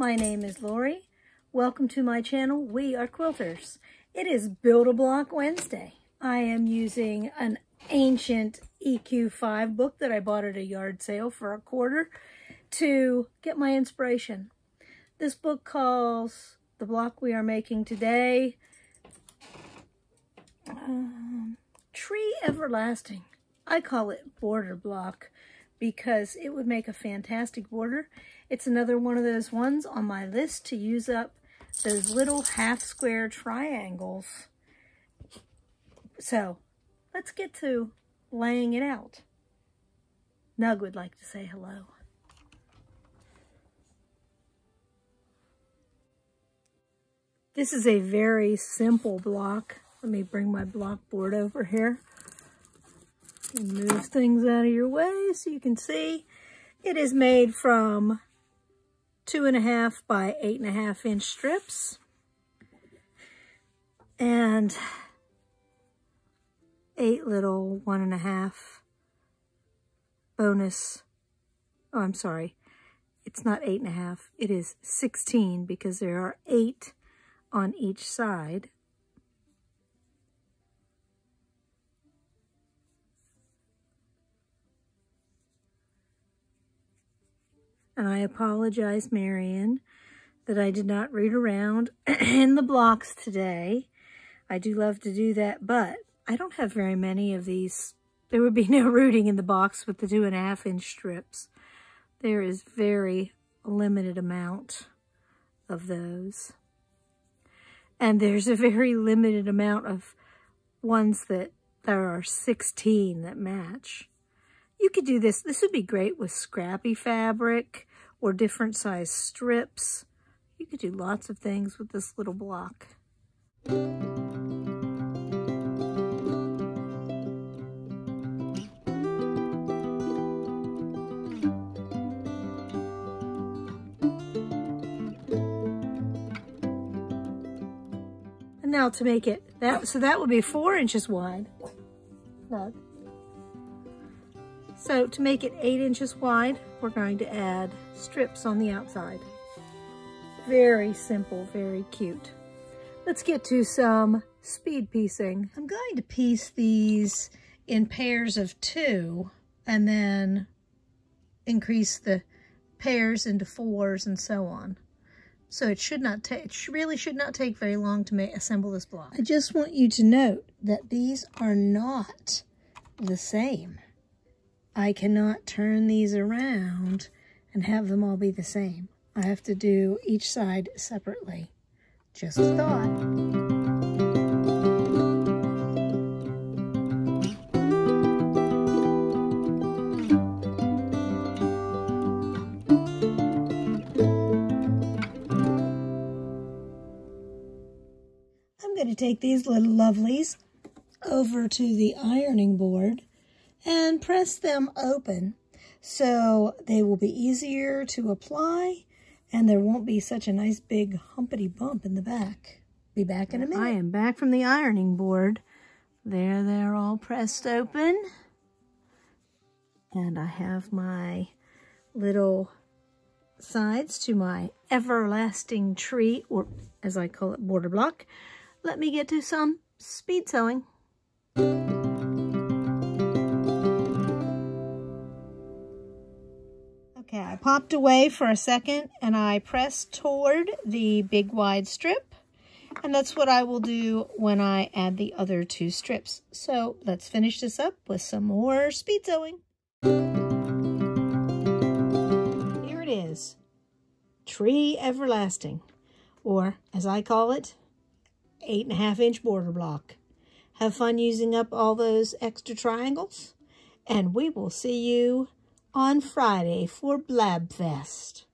My name is Lori. Welcome to my channel. We are quilters. It is Build-A-Block Wednesday. I am using an ancient EQ5 book that I bought at a yard sale for $1 to get my inspiration. This book calls the block we are making today Tree Everlasting. I call it border block because it would make a fantastic border. It's another one of those ones on my list to use up those little half square triangles. So let's get to laying it out. Nug would like to say hello. This is a very simple block. Let me bring my block board over here and move things out of your way so you can see. It is made from 2.5 by 8.5 inch strips and 8 little 1.5 bonus. Oh, I'm sorry. It's not 8.5. It is 16 because there are 8 on each side. And I apologize, Marion, that I did not root around in the blocks today. I do love to do that, but I don't have very many of these. There would be no rooting in the box with the 2.5 inch strips. There is very limited amount of those. And there's a very limited amount of ones that there are 16 that match. You could do this. This would be great with scrappy fabric or different size strips. You could do lots of things with this little block. And now to make it, so that would be 4 inches wide. No. So to make it 8 inches wide, we're going to add strips on the outside. Very simple, very cute. Let's get to some speed piecing. I'm going to piece these in pairs of 2 and then increase the pairs into 4s and so on. So it really should not take very long to assemble this block. I just want you to note that these are not the same. I cannot turn these around and have them all be the same. I have to do each side separately. Just a thought. I'm going to take these little lovelies over to the ironing board and press them open so they will be easier to apply and there won't be such a nice big humpity bump in the back. Be back in a minute. I am back from the ironing board. There they're all pressed open. And I have my little sides to my everlasting tree, or as I call it, border block. Let me get to some speed sewing. Okay, I popped away for a second and I pressed toward the big wide strip. And that's what I will do when I add the other 2 strips. So let's finish this up with some more speed sewing. Here it is, Tree Everlasting, or as I call it, 8.5 inch border block. Have fun using up all those extra triangles, and we will see you on Friday for Blabfest.